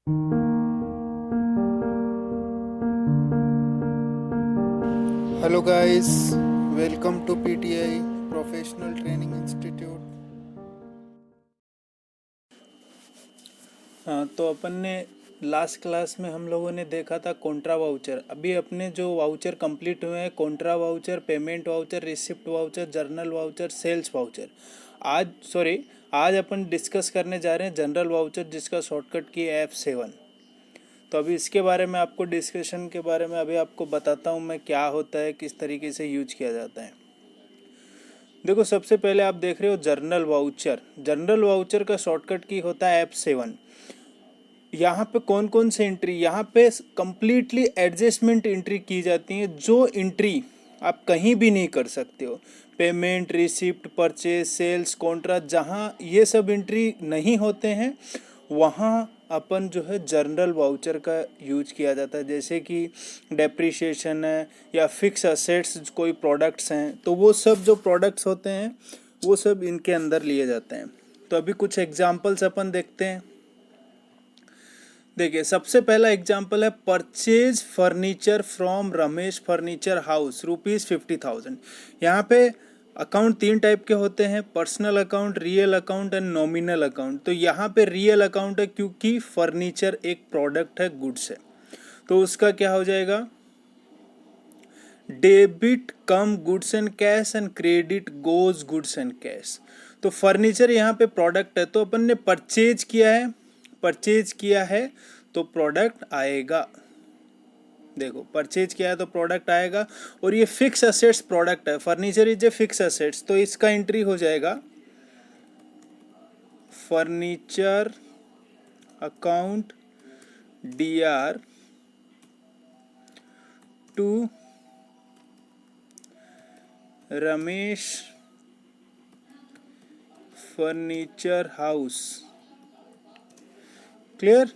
Hello guys, welcome to PTI Professional Training Institute. हाँ, तो अपन ने लास्ट क्लास में हम लोगों ने देखा था कॉन्ट्रा वाउचर। अभी अपने जो वाउचर कंप्लीट हुए हैं, contra voucher, payment voucher, receipt voucher, journal voucher, sales voucher. आज अपन डिस्कस करने जा रहे हैं जनरल वाउचर, जिसका शॉर्टकट की है F7। तो अभी इसके बारे में आपको डिस्कशन के बारे में अभी आपको बताता हूँ मैं, क्या होता है, किस तरीके से यूज किया जाता है। देखो, सबसे पहले आप देख रहे हो जर्नल वाउचर। जनरल वाउचर का शॉर्टकट की होता है F7। यहाँ पे कौन कौन से एंट्री, यहाँ पे कंप्लीटली एडजस्टमेंट एंट्री की जाती है, जो एंट्री आप कहीं भी नहीं कर सकते हो। Payment, receipt, purchase, sales, contract, जहाँ ये सब एंट्री नहीं होते हैं वहाँ अपन जो है जनरल वाउचर का यूज किया जाता है। जैसे कि डेप्रिसिएशन है या फिक्स असेट्स, कोई प्रोडक्ट्स हैं, तो वो सब जो प्रोडक्ट्स होते हैं वो सब इनके अंदर लिए जाते हैं। तो अभी कुछ एग्जांपल्स अपन देखते हैं। देखिए, सबसे पहला एग्जाम्पल है purchase furniture from Ramesh furniture house ₹50,000। यहाँ पे अकाउंट तीन टाइप के होते हैं, personal account, real account and nominal account. तो यहाँ पे रियल अकाउंट है, क्योंकि फर्नीचर एक प्रोडक्ट है, गुड्स है। तो उसका क्या हो जाएगा, debit come goods and cash and credit goes goods and cash. तो फर्नीचर यहाँ पे प्रोडक्ट है, तो अपन ने परचेज किया है तो प्रोडक्ट आएगा। देखो, परचेज किया है तो प्रोडक्ट आएगा। और ये फिक्स असेट्स प्रोडक्ट है, furniture is a fix assets, तो इसका एंट्री हो जाएगा furniture account DR to Ramesh furniture house. Clear?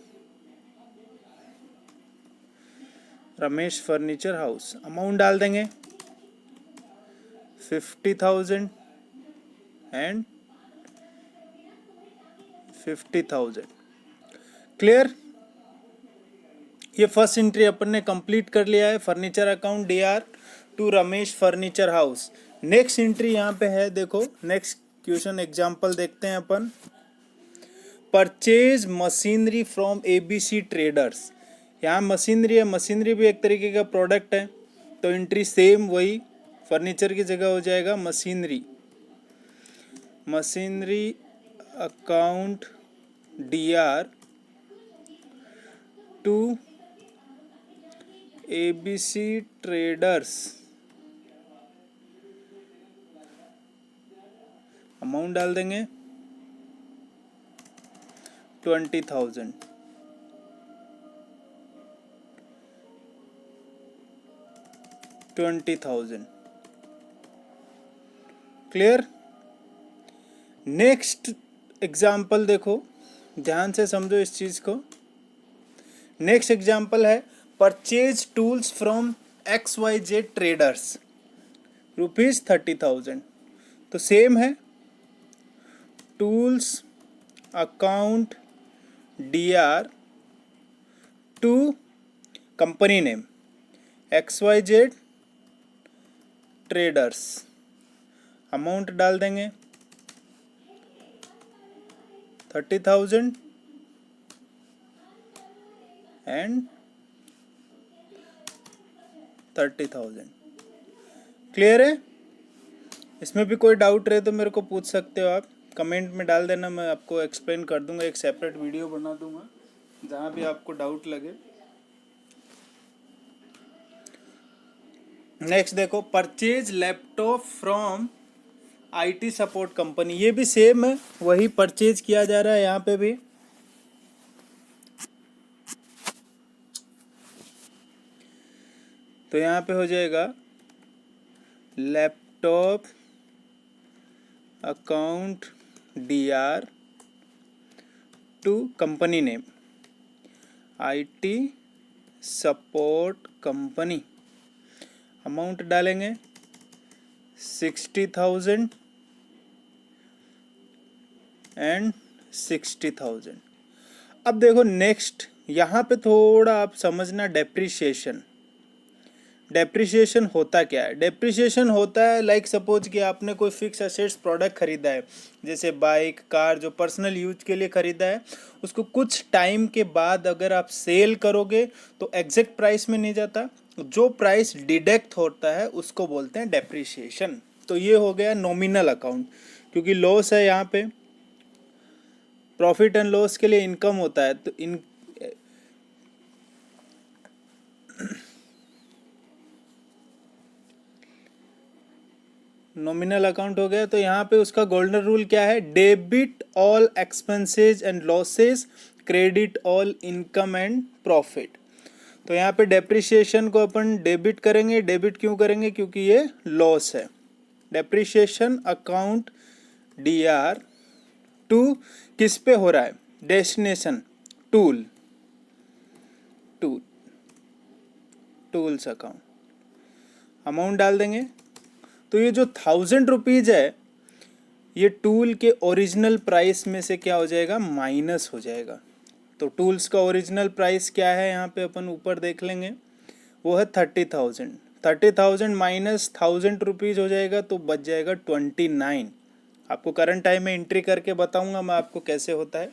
Ramesh furniture house. Amount डाल देंगे 50,000 एंड 50,000। क्लियर? ये फर्स्ट एंट्री अपन ने कंप्लीट कर लिया है, furniture account DR to Ramesh furniture house. Next entry यहाँ पे है, देखो नेक्स्ट क्वेश्चन एग्जांपल देखते हैं अपन। Purchase machinery from ABC traders. यहाँ मशीनरी है, मशीनरी भी एक तरीके का प्रोडक्ट है, तो एंट्री सेम वही, फर्नीचर की जगह हो जाएगा machinery account DR to ABC ट्रेडर्स। अमाउंट डाल देंगे 20,000। क्लियर? नेक्स्ट एग्जाम्पल देखो, ध्यान से समझो इस चीज को। नेक्स्ट एग्जाम्पल है purchase tools from XYZ traders ₹30,000। तो सेम है, tools account DR to company name XYZ traders. Amount डाल देंगे 30,000 एंड 30,000। क्लियर है? इसमें भी कोई डाउट रहे तो मेरे को पूछ सकते हो आप, कमेंट में डाल देना, मैं आपको एक्सप्लेन कर दूंगा, एक सेपरेट वीडियो बना दूंगा जहाँ भी आपको डाउट लगे। नेक्स्ट देखो, purchase laptop from IT support company. ये भी सेम है, वही परचेज किया जा रहा है यहाँ पे भी। तो यहाँ पे हो जाएगा laptop account DR to company name IT support company. Amount डालेंगे 60,000 एंड 60,000। अब देखो नेक्स्ट यहाँ पे थोड़ा आप समझना डेप्रिसिएशन। डेप्रिसिएशन होता क्या है? डेप्रिसिएशन होता है लाइक सपोज कि आपने कोई फिक्स असेट्स प्रोडक्ट खरीदा है, जैसे बाइक कार, जो पर्सनल यूज के लिए खरीदा है, उसको कुछ टाइम के बाद अगर आप सेल करोगे तो एग्जैक्ट प्राइस में नहीं जाता, जो प्राइस डिडक्ट होता है उसको बोलते हैं डेप्रिसिएशन। तो ये हो गया नॉमिनल अकाउंट, क्योंकि लॉस है यहाँ पे, प्रॉफिट एंड लॉस के लिए इनकम होता है, तो इन नॉमिनल अकाउंट हो गया। तो यहाँ पे उसका गोल्डन रूल क्या है? Debit all expenses and losses, credit all income and profit. तो यहाँ पे डेप्रिसिएशन को अपन डेबिट करेंगे। डेबिट क्यों करेंगे? क्योंकि ये लॉस है। डेप्रिसिएशन अकाउंट DR टू किस पे हो रहा है? Destination tool, tool tools account. Amount डाल देंगे। तो ये जो 1000 रुपीज है, ये टूल के ओरिजिनल प्राइस में से क्या हो जाएगा? माइनस हो जाएगा। तो टूल्स का ओरिजिनल प्राइस क्या है? यहाँ पे अपन ऊपर देख लेंगे, वो है 30,000। 30,000 माइनस 1000 रुपीज हो जाएगा, तो बच जाएगा 29। आपको करंट टाइम में एंट्री करके बताऊंगा मैं आपको कैसे होता है।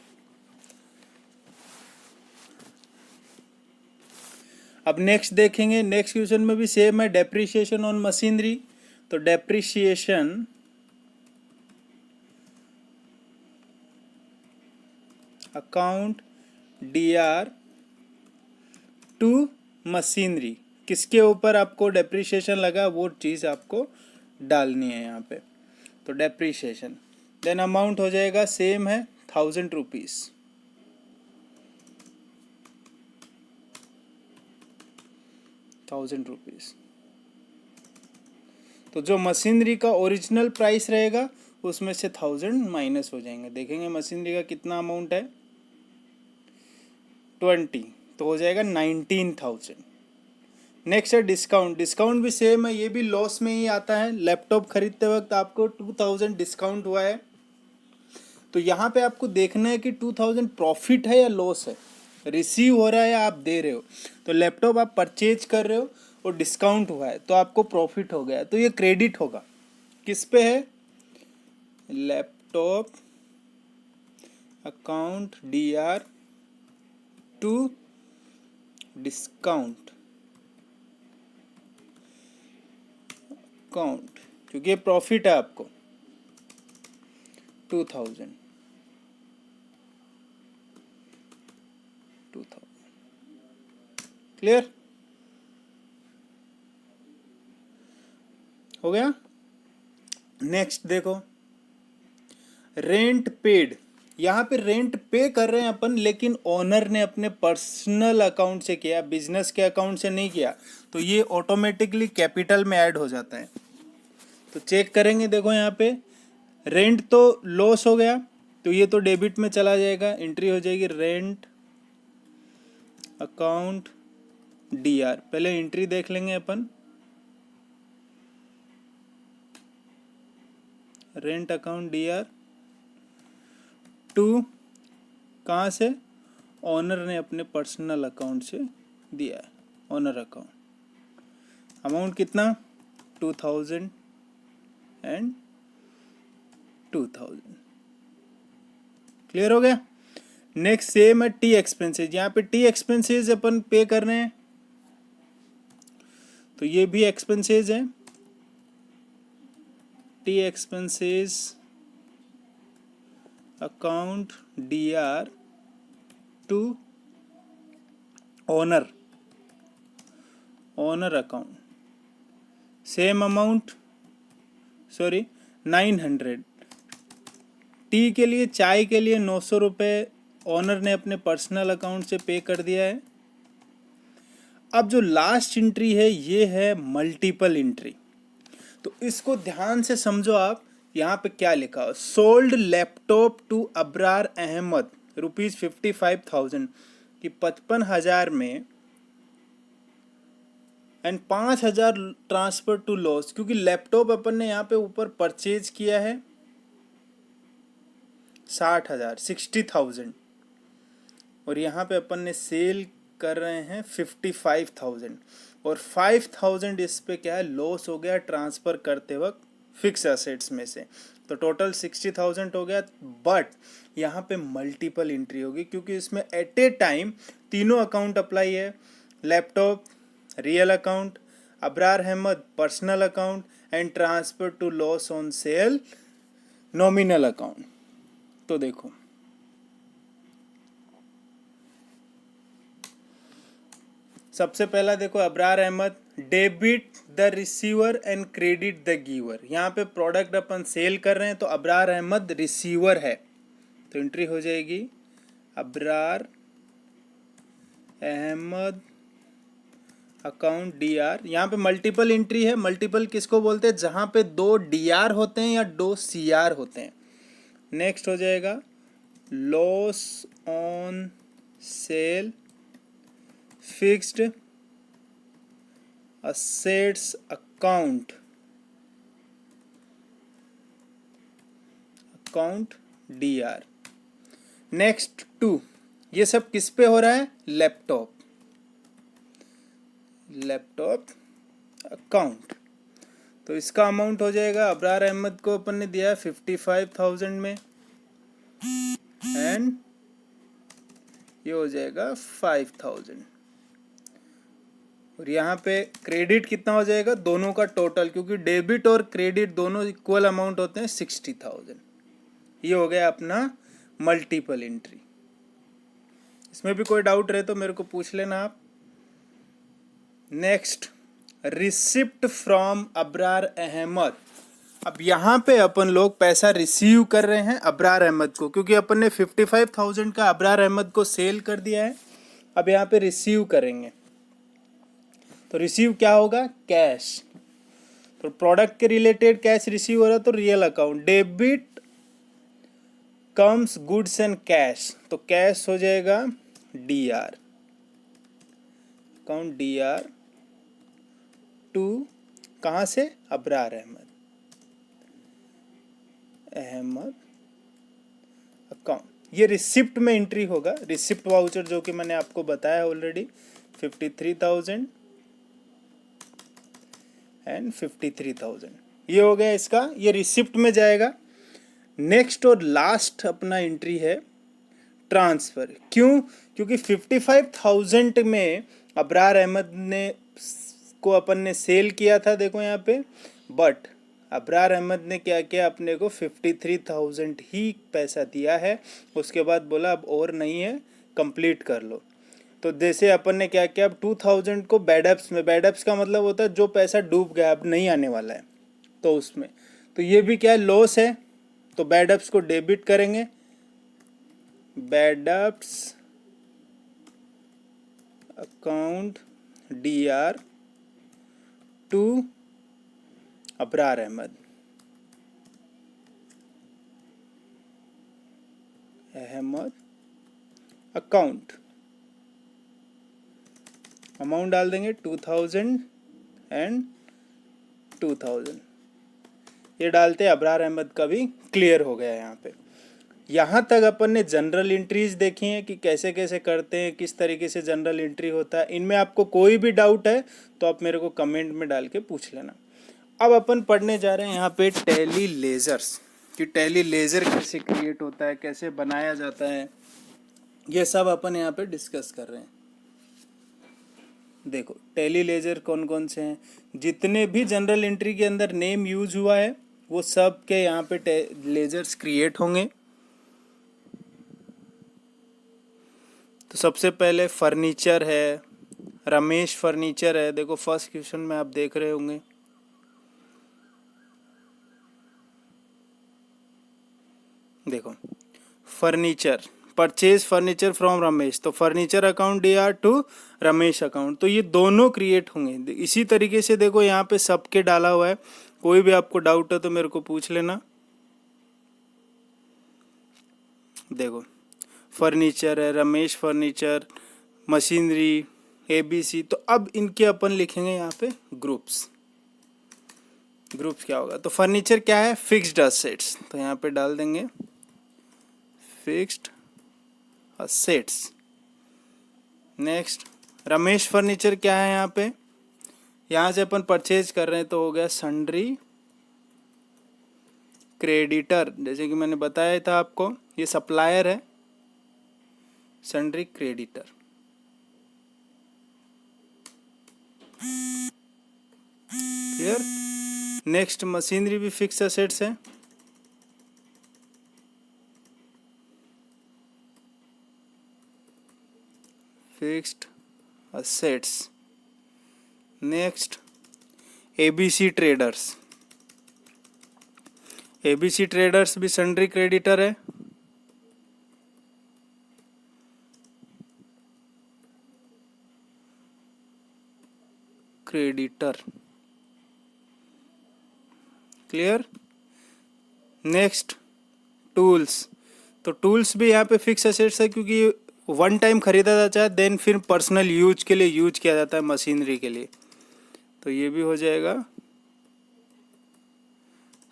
अब नेक्स्ट देखेंगे, नेक्स्ट क्वेश्चन में भी सेम है, डेप्रिसिएशन ऑन मशीनरी। तो depreciation account DR to machinery, किसके ऊपर आपको डेप्रिसिएशन लगा वो चीज़ आपको डालनी है यहाँ पे। तो डेप्रिसिएशन, देन अमाउंट हो जाएगा सेम है 1000 रुपीज़। 1000 रुपीज़। तो जो मशीनरी का ओरिजिनल प्राइस रहेगा उसमें से 1000 माइनस हो जाएंगे। देखेंगे मशीनरी का कितना अमाउंट है, 20, तो हो जाएगा 19,000। नेक्स्ट है डिस्काउंट। डिस्काउंट भी सेम है, ये भी लॉस में ही आता है। लैपटॉप खरीदते वक्त आपको 2000 डिस्काउंट हुआ है, तो यहाँ पे आपको देखना है कि 2000 प्रॉफिट है या लॉस है, रिसीव हो रहा है या आप दे रहे हो। तो लैपटॉप आप परचेज कर रहे हो और डिस्काउंट हुआ है तो आपको प्रॉफिट हो गया, तो ये क्रेडिट होगा। किस पे है? Laptop account DR to discount account, क्योंकि ये प्रॉफिट है आपको 2000। क्लियर हो गया? नेक्स्ट देखो, रेंट पेड। यहाँ पे रेंट पे कर रहे हैं अपन, लेकिन ओनर ने अपने पर्सनल अकाउंट से किया, बिजनेस के अकाउंट से नहीं किया, तो ये ऑटोमेटिकली कैपिटल में ऐड हो जाता है। तो चेक करेंगे, देखो यहाँ पे रेंट तो लॉस हो गया, तो ये तो डेबिट में चला जाएगा, एंट्री हो जाएगी रेंट अकाउंट DR। पहले एंट्री देख लेंगे अपन, रेंट अकाउंट DR टू, कहाँ से? ऑनर ने अपने पर्सनल अकाउंट से दिया है, ऑनर अकाउंट। अमाउंट कितना? 2000 एंड 2000। क्लियर हो गया? नेक्स्ट सेम है टी एक्सपेंसेस। यहाँ पे टी एक्सपेंसेस अपन पे कर रहे हैं, तो ये भी एक्सपेंसेस है। Tea expenses account DR to owner, owner account, same amount, sorry 900। Tea के लिए, चाय के लिए 900 रुपये ओनर ने अपने पर्सनल अकाउंट से पे कर दिया है। अब जो लास्ट एंट्री है ये है मल्टीपल एंट्री, तो इसको ध्यान से समझो आप। यहाँ पे क्या लिखा हो? Sold laptop to Abrar Ahmed ₹55,000, कि 55,000 में, एंड 5,000 ट्रांसफर टू लॉस, क्योंकि लैपटॉप अपन ने यहाँ पे ऊपर परचेज किया है 60,000, 60,000, और यहाँ पे अपन ने सेल कर रहे हैं 55,000 और 5,000 इस पे क्या है लॉस हो गया ट्रांसफ़र करते वक्त फिक्स एसेट्स में से, तो टोटल 60,000 हो गया। बट यहाँ पे मल्टीपल एंट्री होगी क्योंकि इसमें एट ए टाइम तीनों अकाउंट अप्लाई है, laptop real account, Abrar Ahmed personal account and transfer to loss on sale nominal account. तो देखो सबसे पहला देखो Abrar Ahmed debit the receiver and credit the giver. यहाँ पे प्रोडक्ट अपन सेल कर रहे हैं तो अबरार अहमद रिसीवर है, तो एंट्री हो जाएगी Abrar Ahmed account D R. यहाँ पे मल्टीपल एंट्री है, मल्टीपल किसको बोलते हैं जहाँ पे 2 DR होते हैं या 2 CR होते हैं। नेक्स्ट हो जाएगा loss on cell fixed assets account DR। Next 2, ये सब किस पे हो रहा है लैपटॉप अकाउंट। तो इसका अमाउंट हो जाएगा अबरार अहमद को अपन ने दिया है 55,000 में एंड ये हो जाएगा 5,000 और यहाँ पे क्रेडिट कितना हो जाएगा दोनों का टोटल, क्योंकि डेबिट और क्रेडिट दोनों इक्वल अमाउंट होते हैं 60,000। ये हो गया अपना मल्टीपल एंट्री। इसमें भी कोई डाउट रहे तो मेरे को पूछ लेना आप। Next receipt from Abrar Ahmed. अब यहाँ पे अपन लोग पैसा रिसीव कर रहे हैं अबरार अहमद को, क्योंकि अपन ने 55,000 का अबरार अहमद को सेल कर दिया है। अब यहाँ पे रिसीव करेंगे तो रिसीव क्या होगा कैश, तो प्रोडक्ट के रिलेटेड कैश रिसीव हो रहा है तो real account debit comes goods and cash, तो कैश हो जाएगा DR अकाउंट DR टू कहाँ से अबरार अहमद अकाउंट। ये रिसिप्ट में एंट्री होगा, रिसिप्ट वाउचर जो कि मैंने आपको बताया ऑलरेडी 53,000 एंड 53,000 ये हो गया इसका, ये रिसिप्ट में जाएगा। नेक्स्ट और लास्ट अपना एंट्री है ट्रांसफ़र। क्यों? क्योंकि 55,000 में अबरार अहमद ने को अपन ने सेल किया था, देखो यहाँ पे, बट अबरार अहमद ने क्या किया अपने को 53,000 ही पैसा दिया है, उसके बाद बोला अब और नहीं है कंप्लीट कर लो। तो जैसे अपन ने क्या किया अब 2,000 को बैडअप्स में, बैडअप्स का मतलब होता है जो पैसा डूब गया अब नहीं आने वाला है, तो उसमें तो ये भी क्या है लॉस है, तो बैडअप्स को डेबिट करेंगे, bad debts account DR to Abrar Ahmed account. Amount डाल देंगे 2,000 एंड 2,000, ये डालते अबरार अहमद का भी क्लियर हो गया। यहाँ पे यहाँ तक अपन ने जनरल एंट्रीज देखी हैं कि कैसे कैसे करते हैं, किस तरीके से जनरल एंट्री होता है। इनमें आपको कोई भी डाउट है तो आप मेरे को कमेंट में डाल के पूछ लेना। अब अपन पढ़ने जा रहे हैं यहाँ पे टैली लेजर्स, कि टैली लेजर कैसे क्रिएट होता है, कैसे बनाया जाता है, ये सब अपन यहाँ पे डिस्कस कर रहे हैं। देखो टैली लेजर कौन कौन से हैं, जितने भी जनरल एंट्री के अंदर नेम यूज हुआ है वो सब के यहाँ पे लेजर्स क्रिएट होंगे। तो सबसे पहले फर्नीचर है, रमेश फर्नीचर है। देखो फर्स्ट क्वेश्चन में आप देख रहे होंगे, देखो furniture purchase furniture from Ramesh, तो furniture account DR to Ramesh account, तो ये दोनों क्रिएट होंगे। इसी तरीके से देखो यहाँ पे सबके डाला हुआ है, कोई भी आपको डाउट है तो मेरे को पूछ लेना। देखो फर्नीचर है, रमेश फर्नीचर, मशीनरी, ABC, तो अब इनके अपन लिखेंगे यहाँ पे ग्रुप्स। ग्रुप्स क्या होगा, तो फर्नीचर क्या है फिक्स्ड असेट्स, तो यहाँ पे डाल देंगे fixed assets. Next Ramesh furniture क्या है यहाँ पे, यहाँ से अपन परचेज कर रहे हैं तो हो गया सन्ड्री क्रेडिटर, जैसे कि मैंने बताया था आपको ये सप्लायर है, sundry creditor. Clear. Next machinery भी फिक्स एसेट्स है, fixed assets. Next ABC traders, ABC traders भी सन्ड्री क्रेडिटर है। क्रेडिटर। क्लियर। नेक्स्ट टूल्स, तो टूल्स भी यहाँ पे फिक्स एसेट्स है क्योंकि वन टाइम खरीदा जाता है देन फिर पर्सनल यूज के लिए यूज किया जाता है मशीनरी के लिए, तो ये भी हो जाएगा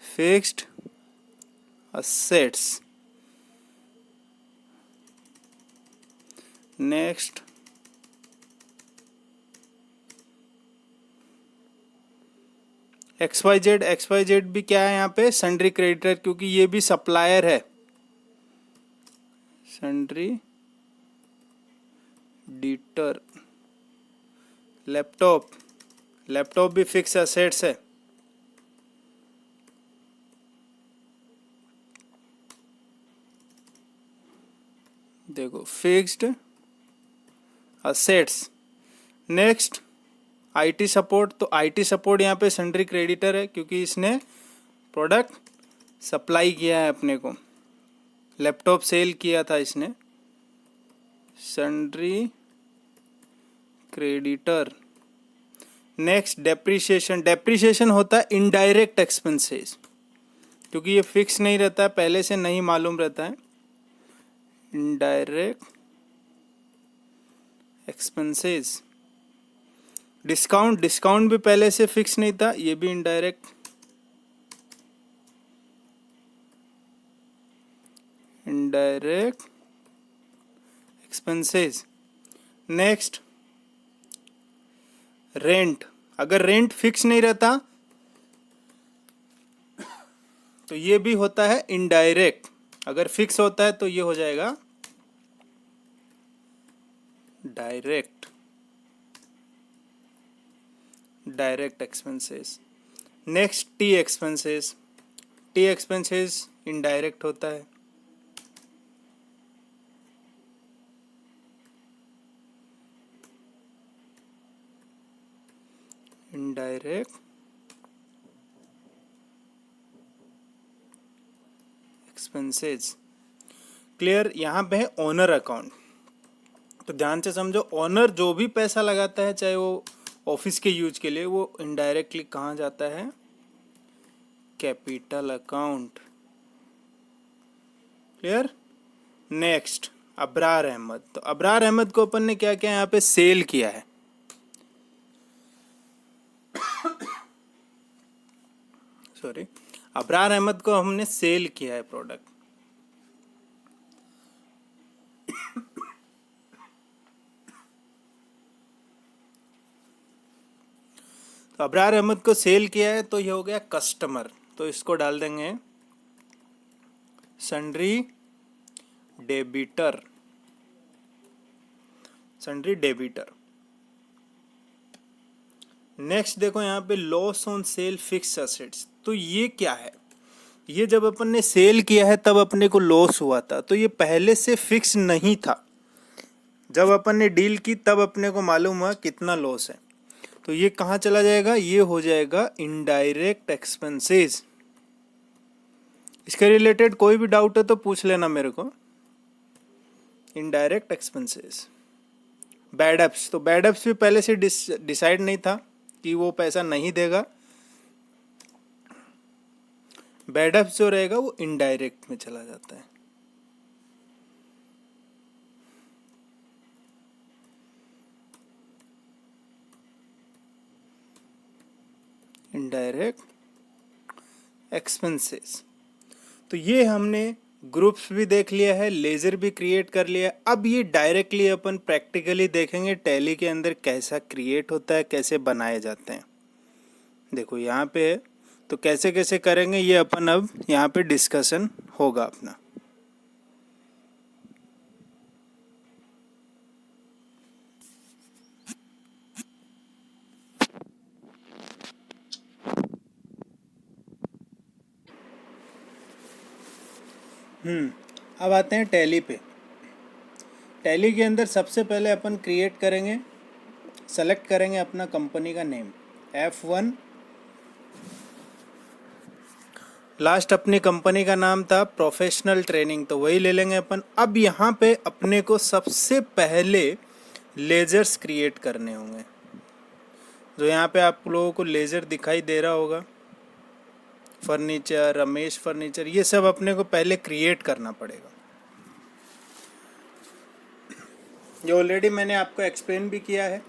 fixed assets. Next XYZ, XYZ भी क्या है यहाँ पे सन्ड्री क्रेडिटर क्योंकि ये भी सप्लायर है, सन्ड्री डिटर। लैपटॉप, लैपटॉप भी फिक्स एसेट्स है। देखो fixed assets. Next IT support, तो आईटी सपोर्ट यहाँ पे सन्ड्री क्रेडिटर है क्योंकि इसने प्रोडक्ट सप्लाई किया है अपने को, लैपटॉप सेल किया था इसने, sundry creditor. Next depreciation, depreciation होता है इनडायरेक्ट एक्सपेंसेस क्योंकि ये फिक्स नहीं रहता है, पहले से नहीं मालूम रहता है। Indirect expenses. डिस्काउंट, डिस्काउंट भी पहले से फिक्स नहीं था, ये भी indirect. Indirect expenses. Next rent, अगर रेंट फिक्स नहीं रहता तो ये भी होता है इनडायरेक्ट, अगर फिक्स होता है तो ये हो जाएगा direct, direct expenses. Next tea expenses, T expenses indirect होता है। Indirect expenses. क्लियर। यहाँ पे है ओनर अकाउंट, तो ध्यान से समझो, ओनर जो भी पैसा लगाता है चाहे वो ऑफिस के यूज के लिए, वो इनडायरेक्टली कहाँ जाता है, capital account. Clear. Next Abrar Ahmed, तो अबरार अहमद को अपन ने क्या किया यहाँ पे सेल किया है, सॉरी, अबरार अहमद को हमने सेल किया है प्रोडक्ट। तो अबरार अहमद को सेल किया है तो ये हो गया कस्टमर, तो इसको डाल देंगे sundry debtor, sundry debtor. Next देखो यहाँ पे loss on sale fix assets, तो ये क्या है, ये जब अपन ने सेल किया है तब अपने को लॉस हुआ था, तो ये पहले से फिक्स नहीं था, जब अपन ने डील की तब अपने को मालूम हुआ कितना लॉस है, तो ये कहाँ चला जाएगा, ये हो जाएगा इनडायरेक्ट एक्सपेंसेस। इसके रिलेटेड कोई भी डाउट है तो पूछ लेना मेरे को। Indirect expenses. बैड एप्स, तो बैड एप्स भी पहले से डिसाइड नहीं था कि वो पैसा नहीं देगा, बैड एप्स जो रहेगा वो इनडायरेक्ट में चला जाता है। इनडायरेक्ट एक्सपेंसेस, तो ये हमने ग्रुप्स भी देख लिया है, लेजर भी क्रिएट कर लिया है। अब ये डायरेक्टली अपन प्रैक्टिकली देखेंगे टैली के अंदर कैसा क्रिएट होता है, कैसे बनाए जाते हैं। देखो यहाँ पे है, तो कैसे कैसे करेंगे ये अपन अब यहाँ पे डिस्कशन होगा अपना। अब आते हैं टैली पे। टैली के अंदर सबसे पहले अपन क्रिएट करेंगे, सेलेक्ट करेंगे अपना कंपनी का नेम F1। लास्ट अपनी कंपनी का नाम था प्रोफेशनल ट्रेनिंग, तो वही ले लेंगे अपन। अब यहाँ पे अपने को सबसे पहले लेजर्स क्रिएट करने होंगे। जो यहाँ पे आप लोगों को लेजर दिखाई दे रहा होगा, फर्नीचर, रमेश फर्नीचर, ये सब अपने को पहले क्रिएट करना पड़ेगा। ये ऑलरेडी मैंने आपको एक्सप्लेन भी किया है।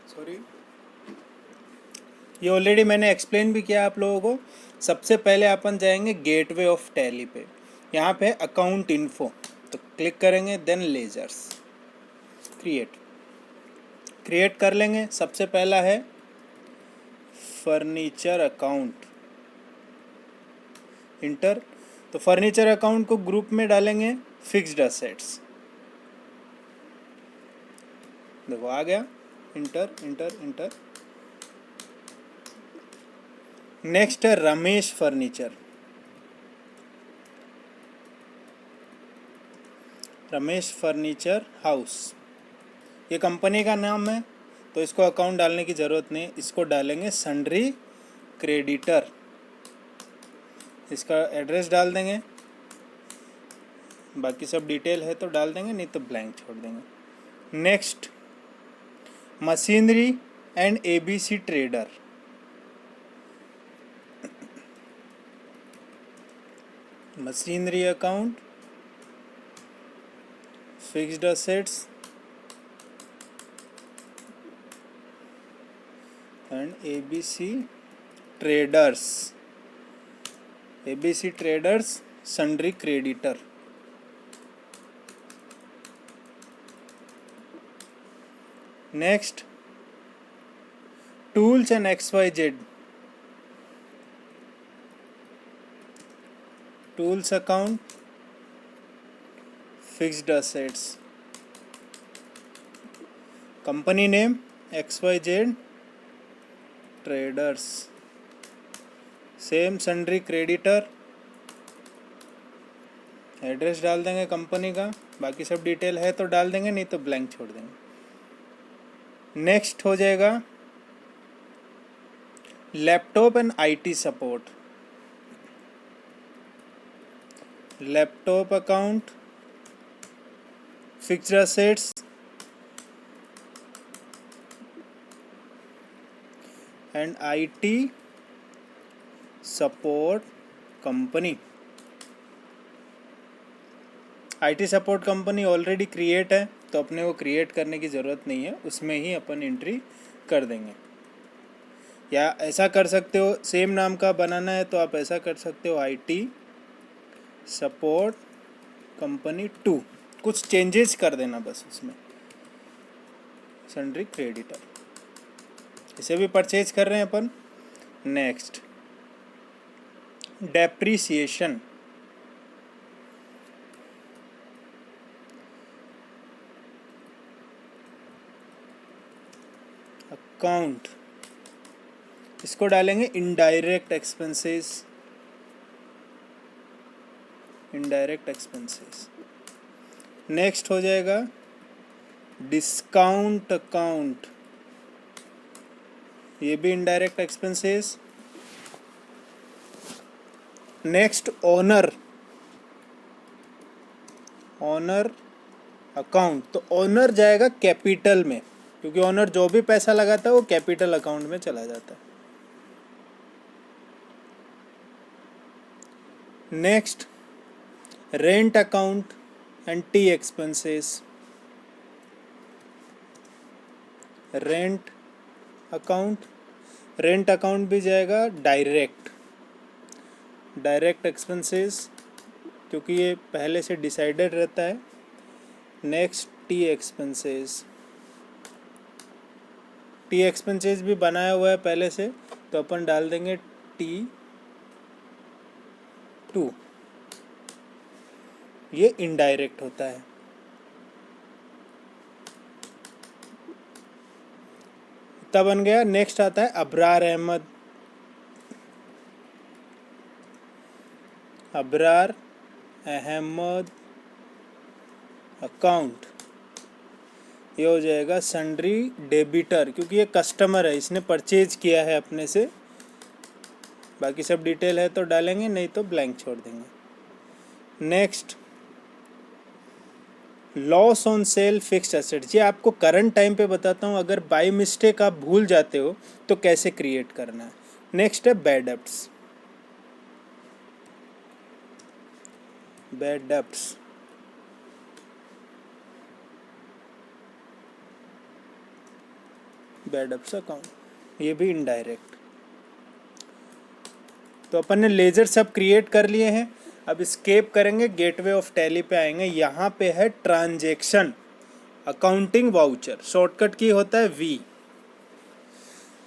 सॉरी, ये ऑलरेडी मैंने एक्सप्लेन भी किया आप लोगों को। सबसे पहले अपन जाएंगे गेटवे ऑफ टैली पे, यहाँ पे अकाउंट इन्फो, तो क्लिक करेंगे, देन लेजर्स क्रिएट कर लेंगे। सबसे पहला है फर्नीचर अकाउंट, इंटर। तो फर्नीचर अकाउंट को ग्रुप में डालेंगे फिक्स्ड असेट्स, देखो आ गया, इंटर इंटर इंटर। नेक्स्ट है Ramesh furniture, Ramesh furniture house, ये कंपनी का नाम है, तो इसको अकाउंट डालने की ज़रूरत नहीं, इसको डालेंगे सन्ड्री क्रेडिटर। इसका एड्रेस डाल देंगे, बाकी सब डिटेल है तो डाल देंगे, नहीं तो ब्लैंक छोड़ देंगे। Next machinery and ABC trader, machinery account, fixed assets and ABC traders sundry creditor. Next tools and XYZ, tools account, fixed assets, company name XYZ traders, same sundry creditor, address डाल देंगे company का, बाकी सब detail है तो डाल देंगे, नहीं तो ब्लैंक छोड़ देंगे। नेक्स्ट हो जाएगा laptop and IT support, laptop account, fixed assets and IT support company. IT support company already create है, तो अपने को क्रिएट करने की ज़रूरत नहीं है, उसमें ही अपन एंट्री कर देंगे। या ऐसा कर सकते हो, सेम नाम का बनाना है तो आप ऐसा कर सकते हो, IT सपोर्ट कंपनी 2, कुछ चेंजेस कर देना बस उसमें, सन्ड्री क्रेडिटर, इसे भी परचेज कर रहे हैं अपन। नेक्स्ट डेप्रीसिएशन, अकाउंट, इसको डालेंगे indirect expenses, indirect expenses. Next हो जाएगा डिस्काउंट अकाउंट, ये भी indirect expenses. Next owner, owner account, तो ओनर जाएगा कैपिटल में, क्योंकि ओनर जो भी पैसा लगाता है वो कैपिटल अकाउंट में चला जाता है। Next rent account and T expenses, rent account, rent account भी जाएगा डायरेक्ट एक्सपेंसेस, क्योंकि ये पहले से डिसाइडेड रहता है। नेक्स्ट टी एक्सपेंसेस भी बनाया हुआ है पहले से, तो अपन डाल देंगे T2। ये इनडायरेक्ट होता है। तब बन गया। नेक्स्ट आता है अबरार अहमद अकाउंट। ये हो जाएगा सन्ड्री डेबिटर, क्योंकि ये कस्टमर है, इसने परचेज किया है अपने से। बाकी सब डिटेल है तो डालेंगे, नहीं तो ब्लैंक छोड़ देंगे। Next loss on cell fixed assets. ये आपको करंट टाइम पे बताता हूँ, अगर बाय मिस्टेक आप भूल जाते हो तो कैसे क्रिएट करना है। नेक्स्ट है बैड डेब्ट्स अकाउंट, ये भी इनडायरेक्ट। तो अपन ने लेजर सब क्रिएट कर लिए हैं। अब स्केप करेंगे, गेटवे ऑफ टैली पे आएंगे। यहाँ पे है ट्रांजैक्शन अकाउंटिंग वाउचर, शॉर्टकट की होता है V।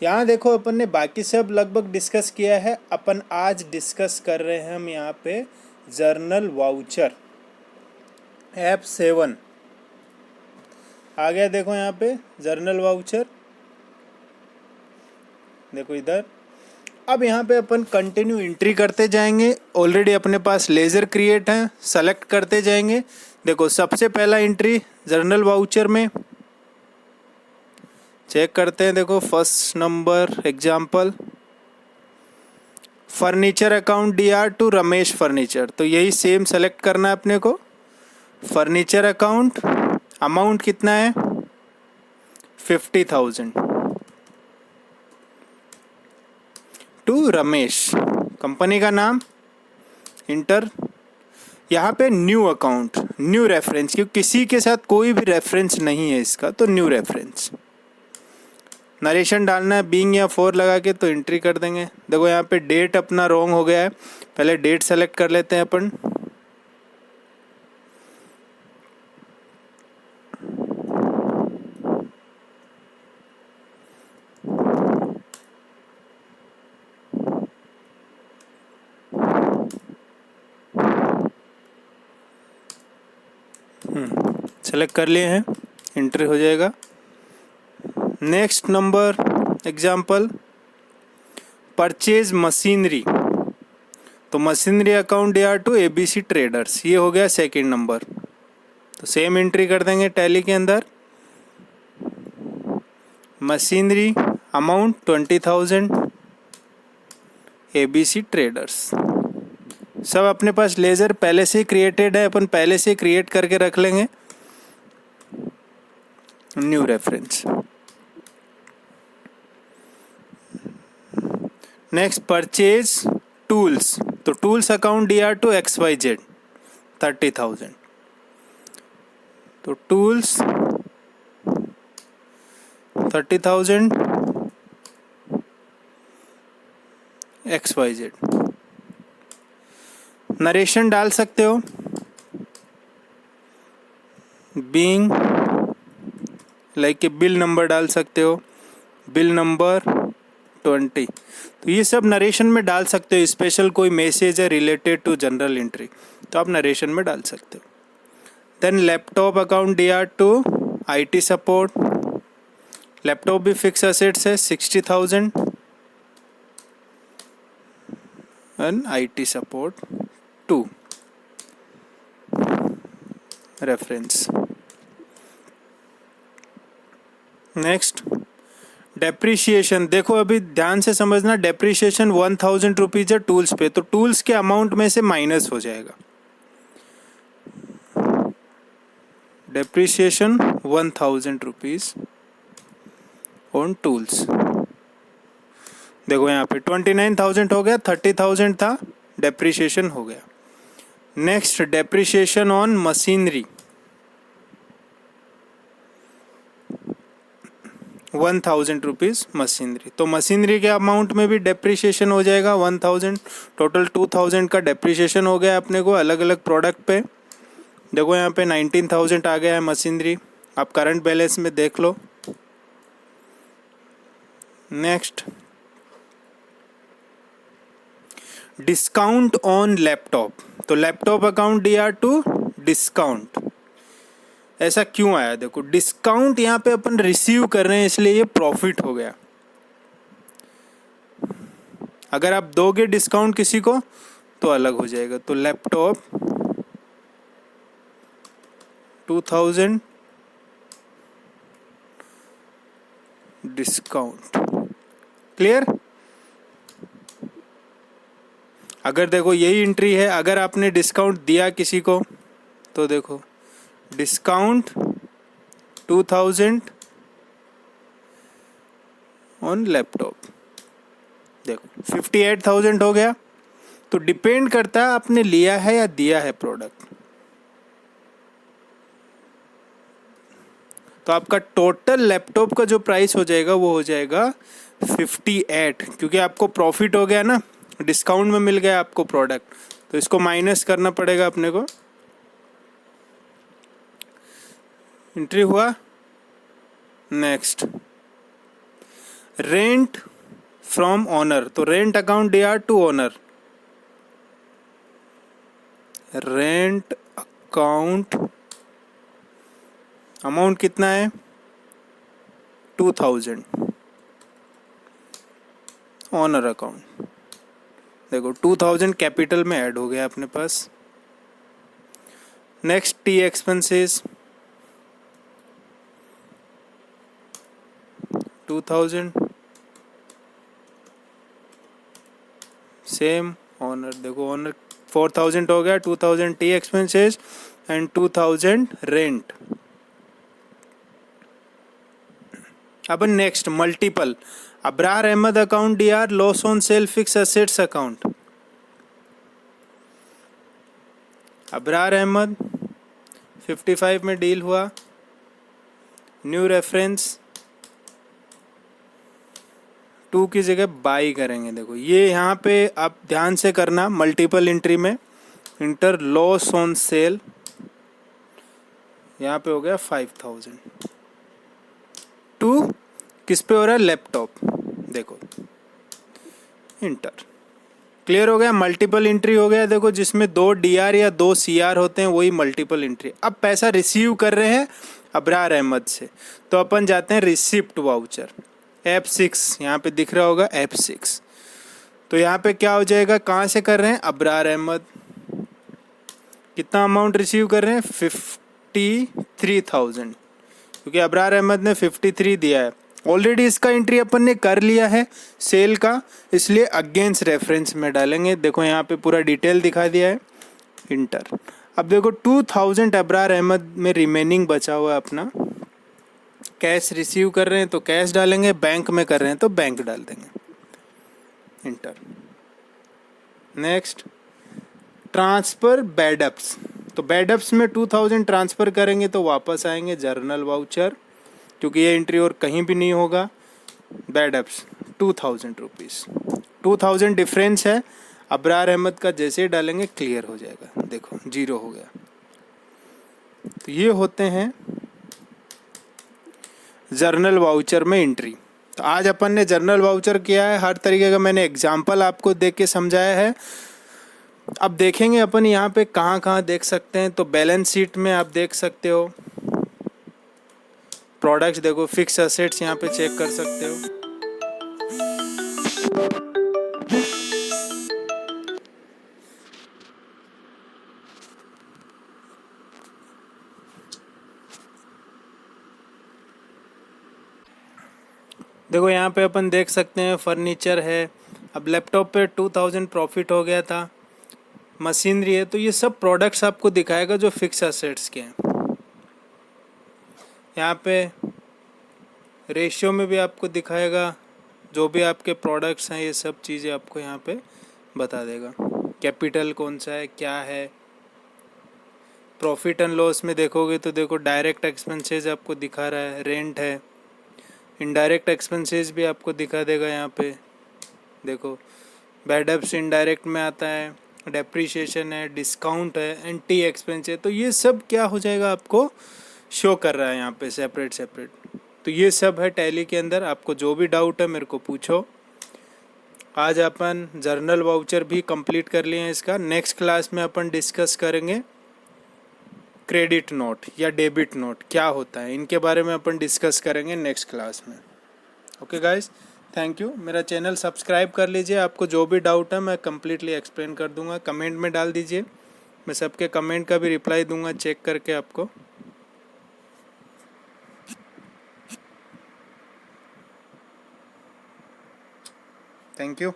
यहाँ देखो अपन ने बाकी सब लगभग डिस्कस किया है। अपन आज डिस्कस कर रहे हैं हम यहाँ पे जर्नल वाउचर, F7 आ गया। देखो यहाँ पे जर्नल वाउचर, देखो इधर। अब यहाँ पे अपन कंटिन्यू एंट्री करते जाएंगे। ऑलरेडी अपने पास लेजर क्रिएट है, सेलेक्ट करते जाएंगे। देखो सबसे पहला एंट्री जर्नल वाउचर में चेक करते हैं। देखो first number example, furniture account DR to Ramesh furniture. तो यही सेम सेलेक्ट करना है अपने को। फर्नीचर अकाउंट, अमाउंट कितना है 50,000 टू रमेश, कंपनी का नाम इंटर। यहाँ पे न्यू अकाउंट, न्यू रेफरेंस, क्योंकि किसी के साथ कोई भी रेफरेंस नहीं है इसका, तो न्यू रेफरेंस। नरेशन डालना है बीइंग या फॉर लगा के, तो एंट्री कर देंगे। देखो यहाँ पे डेट अपना रॉन्ग हो गया है, पहले डेट सेलेक्ट कर लेते हैं अपन। सेलेक्ट कर लिए हैं, एंट्री हो जाएगा। Next number example, purchase machinery. तो machinery account DR to ABC traders, ये हो गया सेकंड नंबर। तो सेम एंट्री कर देंगे टैली के अंदर। Machinery amount 20,000 ABC traders. सब अपने पास लेजर पहले से क्रिएटेड है, अपन पहले से क्रिएट करके रख लेंगे। New reference. Next purchase tools. तो tools account DR to XYZ 30,000। तो टूल्स 30,000 XYZ। नरेशन डाल सकते हो, बीइंग लाइक बिल नंबर डाल सकते हो, बिल नंबर 20। तो ये सब नरेशन में डाल सकते हो। स्पेशल कोई मैसेज है रिलेटेड टू जनरल एंट्री, तो आप नरेशन में डाल सकते हो। Then laptop account DR to IT support. Laptop भी फिक्स असेट्स है 60,000 and IT support 2 reference. Next depreciation. देखो अभी ध्यान से समझना, डेप्रीशिएशन 1,000 रुपीज़ है टूल्स पे, तो टूल्स के अमाउंट में से माइनस हो जाएगा। Depreciation 1,000 rupees on tools. देखो यहाँ पे 29,000 हो गया, 30,000 था, डेप्रीशिएशन हो गया। Next depreciation on machinery ₹1000 machinery. तो मशीनरी के अमाउंट में भी डेप्रिसिएशन हो जाएगा 1000, टोटल 2000 का डेप्रिसिएशन हो गया अपने को अलग अलग प्रोडक्ट पे। देखो यहाँ पे 19000 आ गया है मशीनरी, आप करंट बैलेंस में देख लो। Next, discount on laptop. तो laptop account DR to discount, ऐसा क्यों आया? देखो डिस्काउंट यहाँ पे अपन रिसीव कर रहे हैं इसलिए ये प्रॉफिट हो गया। अगर आप दोगे डिस्काउंट किसी को तो अलग हो जाएगा। तो लैपटॉप 2000 डिस्काउंट, क्लियर? अगर देखो यही एंट्री है, अगर आपने डिस्काउंट दिया किसी को तो देखो डिस्काउंट 2000 ऑन लैपटॉप, देखो 58,000 हो गया। तो डिपेंड करता है आपने लिया है या दिया है प्रोडक्ट। तो आपका टोटल लैपटॉप का जो प्राइस हो जाएगा वो हो जाएगा 58, क्योंकि आपको प्रॉफिट हो गया ना, डिस्काउंट में मिल गया आपको प्रोडक्ट, तो इसको माइनस करना पड़ेगा अपने को। एंट्री हुआ। Next, rent from owner. तो rent account DR to owner, rent account amount कितना है 2000, ओनर अकाउंट देखो 2000 कैपिटल में ऐड हो गया अपने पास। Next, tea expenses 2000, same owner, देखो ओनर 4000 हो गया, 2000 टी एक्सपेंसेस एंड 2000 रेंट। अब next, multiple. Abrar Ahmed account DR, loss on sale fix assets account. Abrar Ahmed 55 में डील हुआ, न्यू रेफरेंस 2 की जगह बाई करेंगे। देखो ये यहाँ पे आप ध्यान से करना, मल्टीपल एंट्री में इंटर लॉस ऑन सेल, यहाँ पे हो गया 5000, 2 किस पे हो रहा है लैपटॉप, देखो इंटर, क्लियर हो गया। मल्टीपल एंट्री हो गया। देखो जिसमें 2 DR या 2 CR होते हैं वही मल्टीपल एंट्री। अब पैसा रिसीव कर रहे हैं अब्रार अहमद से, तो अपन जाते हैं रिसिप्ट वाउचर, F6 यहाँ पे दिख रहा होगा F6। तो यहाँ पे क्या हो जाएगा, कहाँ से कर रहे हैं, अब्रार अहमद, कितना अमाउंट रिसीव कर रहे हैं 53,000, क्योंकि अब्रार अहमद ने 53 दिया है। ऑलरेडी इसका एंट्री अपन ने कर लिया है सेल का, इसलिए अगेंस्ट रेफरेंस में डालेंगे। देखो यहाँ पे पूरा डिटेल दिखा दिया है, इंटर। अब देखो 2000 अब्रार अहमद में रिमेनिंग बचा हुआ है अपना, कैश रिसीव कर रहे हैं तो कैश डालेंगे, बैंक में कर रहे हैं तो बैंक डाल देंगे, इंटर। Next, transfer बैडअप्स। तो बैडअप्स में 2000 ट्रांसफ़र करेंगे तो वापस आएंगे जर्नल वाउचर, क्योंकि ये एंट्री और कहीं भी नहीं होगा। बैडअप्स 2000 रुपीज़, 2000 डिफरेंस है, अब्रार अहमद का जैसे ही डालेंगे क्लियर हो जाएगा। देखो 0 हो गया। तो ये होते हैं जर्नल वाउचर में एंट्री। तो आज अपन ने जर्नल वाउचर किया है, हर तरीके का मैंने एग्जाम्पल आपको देख के समझाया है। अब देखेंगे अपन यहाँ पे कहाँ कहाँ देख सकते हैं। तो बैलेंस शीट में आप देख सकते हो, प्रोडक्ट्स देखो, फिक्स असेट्स यहाँ पे चेक कर सकते हो। देखो यहाँ पे अपन देख सकते हैं फर्नीचर है। अब लैपटॉप पे 2000 प्रॉफिट हो गया था, मशीनरी है, तो ये सब प्रोडक्ट्स आपको दिखाएगा जो फिक्स असेट्स के हैं। यहाँ पे रेशियो में भी आपको दिखाएगा, जो भी आपके प्रोडक्ट्स हैं ये सब चीज़ें आपको यहाँ पे बता देगा। कैपिटल कौन सा है, क्या है। प्रॉफिट एंड लॉस में देखोगे तो देखो डायरेक्ट एक्सपेंसेस आपको दिखा रहा है, रेंट है, इनडायरेक्ट एक्सपेंसेस भी आपको दिखा देगा यहाँ पे, देखो बैड डेब्ट्स इनडायरेक्ट में आता है, डेप्रीशिएशन है, डिस्काउंट है, एंटी एक्सपेंस है। तो ये सब क्या हो जाएगा आपको शो कर रहा है यहाँ पे सेपरेट सेपरेट। तो ये सब है टैली के अंदर। आपको जो भी डाउट है मेरे को पूछो। आज अपन जर्नल वाउचर भी कंप्लीट कर लिए हैं। इसका नेक्स्ट क्लास में अपन डिस्कस करेंगे क्रेडिट नोट या डेबिट नोट क्या होता है, इनके बारे में अपन डिस्कस करेंगे नेक्स्ट क्लास में। Okay guys, thank you. मेरा चैनल सब्सक्राइब कर लीजिए। आपको जो भी डाउट है मैं कम्प्लीटली एक्सप्लेन कर दूंगा। कमेंट में डाल दीजिए, मैं सबके कमेंट का भी रिप्लाई दूंगा चेक करके आपको। Thank you.